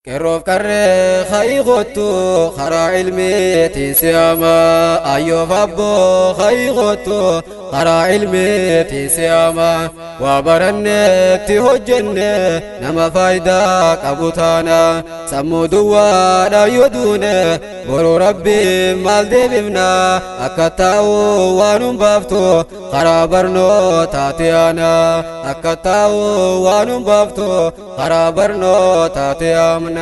كروف كره خيغوتو خرا علمي تسياما أيوب أبو خيغوتو خرا علمي تسياما وبرنك تهجن نما فايدا كبوتانا سمو دوانا يدون برو ربي مال ديبنا أكتاو وانم بافتو خرا برنو تاتيانا أكتاو وانم بافتو خرا برنو تاتيامنا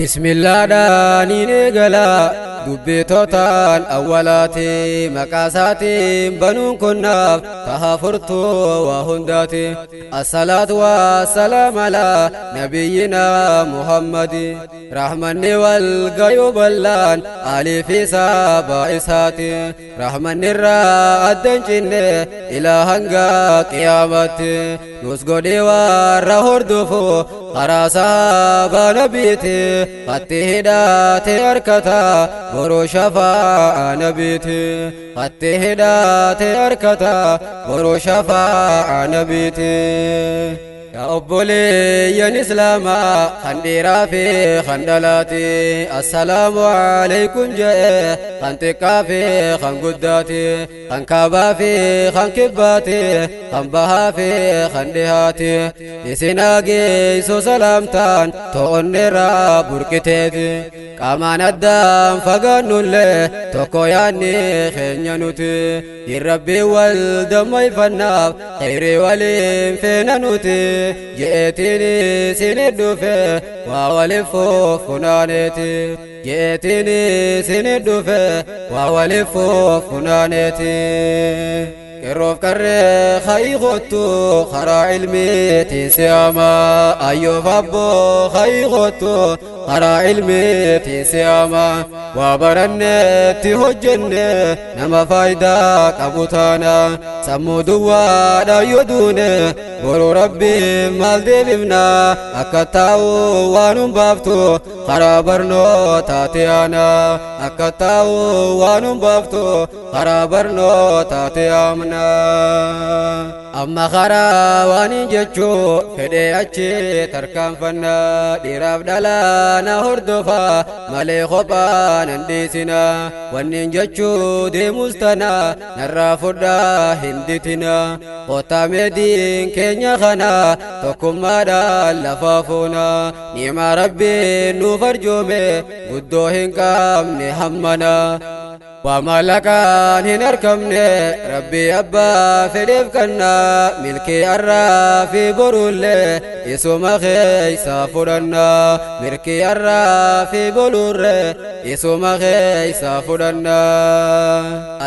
بسم الله داني نقلا دبي توتان أولاتي مقاساتي بنون كناف تهافرتو وهنداتي الصلاة والسلام على نبينا محمد رحمن والغيوب اللان آلي في سابا إساتي رحمن الرا الدنجن إلهنغا قيامتي نسقودي والرهور دفو خراسا بنبيتي خطي هداتي أركتا برو شفاء نبيتي خطي هداتي أركتا برو شفاء نبيتي يا أبولي يا نسلاما خنديرا في خندلاتي السلام عليكم جاء خنتكا في خنقداتي خنكابا في خنكباتي خنبها في خندهاتي نسيناقي سو سلامتان تونيرا بركتيتي كامان الدام فقانو اللي توكو ياني خينيانوتي الربي والدم يفناف خيري وليم فينا نوتي جئتني سند في وولفو فنانتي جئتني سند في وولفو فنانتي كروف كره خيغوتو خرا علمي تسياما أيوب أبو خيغوتو خرا علمي تسياما وبرنك تهجن نما فايدا كبوتانا سمو دوانا يدون برو ربي مال ديبنا أكتاو وانم بافتو خرا برنو تاتيانا أكتاو وانم بافتو خرا برنو تاتيامنا أما خرا واني جتشو فدي أچي تركان فنا ديراف دلانا هردفا مالي خوبا ننديسنا واني جتشو دي مستنا نرافودا هندتنا خوتا مدين كينيا خنا توكما دا لفافونا نيما ربي نوفرجومي قدو هنكام نحمنا ومالكان هنركمني ربي أبا فديف كنا ملكي الرافي برولي يسوم خيسا فرنا ملكي الرافي برولي يسوم خيسا فرنا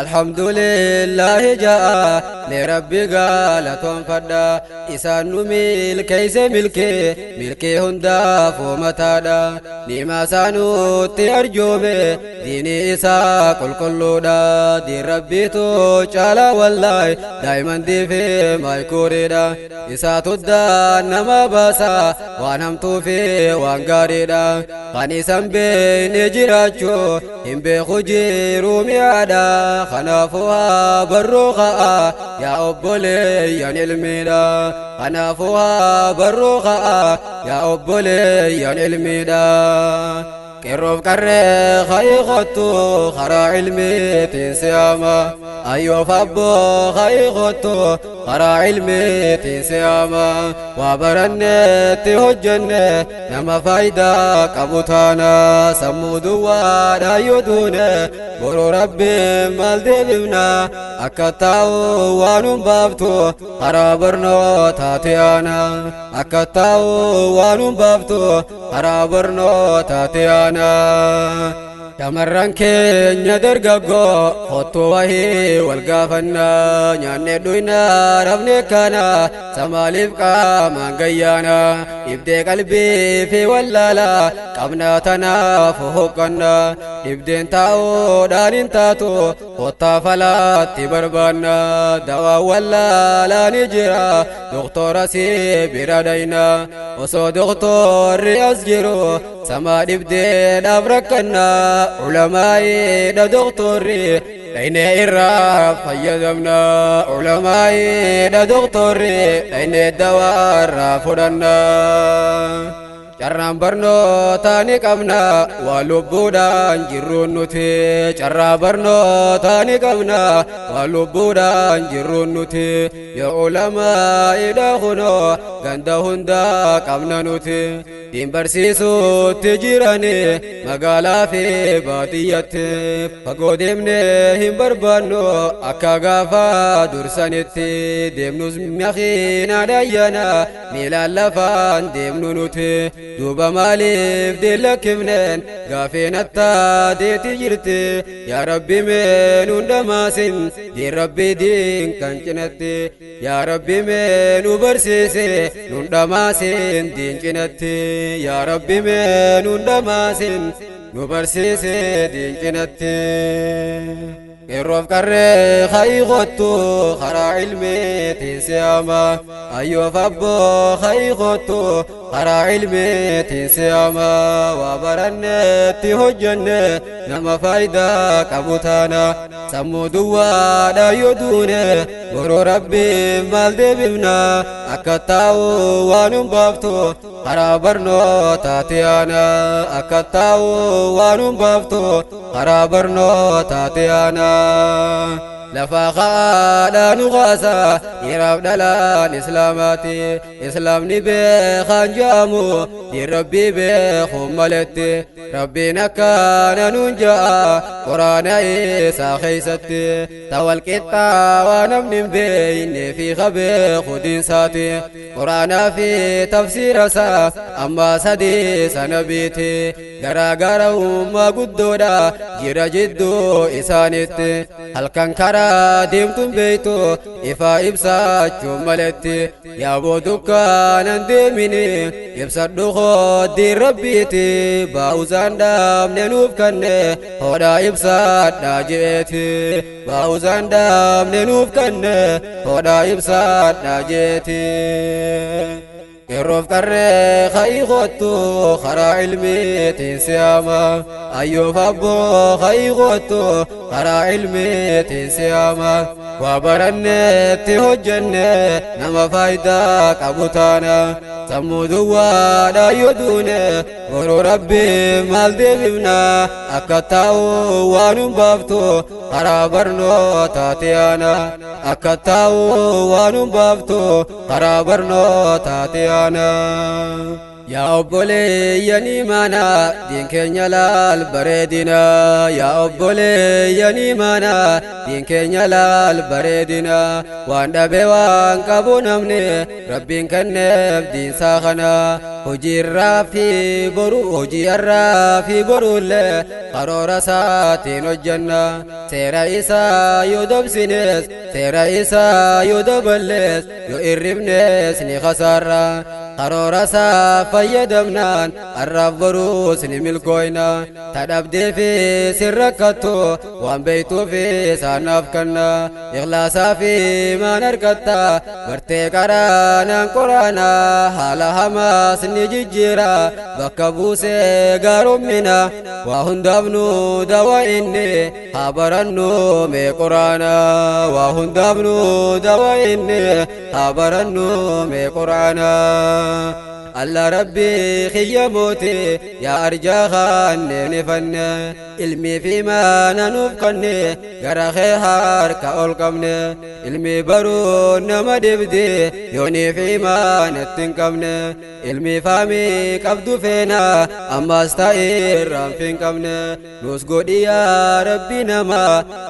الحمد لله جاء لربي قال تنفدا إسان ملكي ملكي هندا فومتادا نيما سانو تيرجومي ديني إسا كل دا دي ربي تو چالا والله دايما دي في ما يكوريدا إسا تدا نما باسا وانم تو في وانغاريدا خاني سنبي نجراچو هم بخجي رومي عدا خنافوها بروخاء يا أبولي يا نلميدا خنافوها بروخاء يا أبولي يا نلميدا كروف كره خيغوتو خرا علمي تسياما أيوب أبو خيغوتو خرا علمي تسياما وبرنك تهجن نما فايدا كبوتانا سمو دوانا يدون برو ربي مال ديبنا أكتاو وانم بافتو خرا برنو تاتيانا أكتاو وانم بافتو خرا برنو تاتيانا شمران كينيا درقاقو خطو وهي والقافنا نياني دوينا ربني كانا سماليف قاما قيانا يبدي قلبي في ولالا قبنا تنافهقنا يبدين تاو دارين تاتو خطا فلا تبربانا دوا ولالا نجرا دكتور سيبرا دينا وصو دكتور أسجرو سما يبدين أبركنا علماء دا دكتوري لين إرا فيدمنا علماء دا دكتوري لين الدوار فرنا carraan barnootaa ni qabna waa lubbuudhaan jirruun nuti carraa barnootaa ni qabna waa lubbuudhaan jirruun nuti yaa ulamaa idhaa kunoo ganda hundaa qabna nuti diin barsiisuutti jirani magaalaa fi baadiyyatti fagoo deemnee hin barbaannu akka gaafa dursanitti deemnus makiinaa dhayyana miilaan lafaan deemnu nuti duuba maaliif deellakkifneen gaafeen attaa deeti jirti yaa rabbi mee nuun dhamaasin diin rabbii diin kan cinatti yaa rabbi mee nu barsiise nuun dhamaasin diin cinatti yaa rabbi mee nuun dhamaasin nu barsiise diin cinatti Qeerroof qarree ka'ii kottu karaa ilmeetiin si'ama ayyoof abboo ka'ii kottu karaa ilmeetiin si'ama waa baranneetti hojjenne nama faayidaa qabu taana sammuu duwwaadha yoo duune boroo rabbiin maal deebifna akka taa'u waan hin baaftu karaa barnootaati ana akka taa'u waan hin baaftu karaa barnootaati ana lafaa kaadhaan ugaasa dhiiraaf dhalaan islaamaati islaamni beekaan jaamu diin rabbii beekuun maletti rabbiin akkaana nuun ja'a quraana isaa keeysatti tawal qixxaa waan namni hin beeyne fi beeku diinsaati quraanaa fi tafsiira isaa ammaa sadii sana biiti garaagara ummaa guddoodha jira jidduu isaanitti halkan karaa deemtun beeytu ifaa ibsaachuun maletti yaaboo dukkaanan deemini ibsadhu kooddiin rabbiiti baa'usaan dhaabne nuuf kanne hodhaa ibsaadhaa jeeti baa'usaan dhaabne nuuf kanne hodhaa ibsaadhaa jeeti Qeerroof qarree ka'ii kottu karaa ilmeetiin si'ama ayyoof abboo ka'ii kottu karaa ilmeetiin si'ama waa baranneetti hojjenne nama faayidaa qabu taana sammuu duwwaadha yoo duune boroo rabbiin maal deebifna akka taa'u waan hin baaftu karaa barnootaati ana akka taa'u waan hin baaftu karaa barnootaati ana yaa obboleeyyan imaanaa diin keenya laal bareedina yaa obboleeyyan imaanaa diin keenya laal bareedina waan dhabe waan qabu namni rabbiin kenneef diinsaa kana hojii irraa fi boru hojii irraa fi boruullee karoora isaatiin hojjanna seera isaa yoo dabsines seera isaa yoo daballes yoo irribnes ni khasaarra karoora isaa fayyadamnaan arraaf boruus ni milkooyna tadhabdee fi sirrakkattu waan beeytuu fi saanaaf kanna ikhlaasaa fi maan argatta bartee qaraanaan qoraana haala hamaas ni jijjiira bakka buusee gaarummina waa hundaafnu dawaa inni haa barannu mee qoraana waa hundaafnu dawaa inni haa barannu mee qoraana Allah Rabbi khiyyamooti yaa arjaa khanne nifanne ilmi fi maana nuuf kanne gara kee harka ol qabne ilmi baruu nama dibde yoonii fi maana ittiin qabne ilmi faamii qabdu feena ammaas ta'ee raanfiin qabne nus godhi yaa Rabbi nama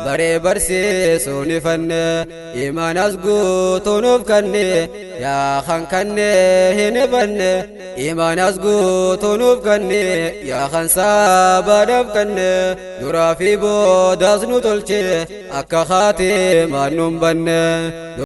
baree barsiisuu nifanne imaanas guutuu nuuf kanne yaa kan kanne hin ifanne imanas guutuu nuuf kanne yaa kan saabadhaaf kanne duraa fi boodaas nu tolche akka khaatii maan nun banne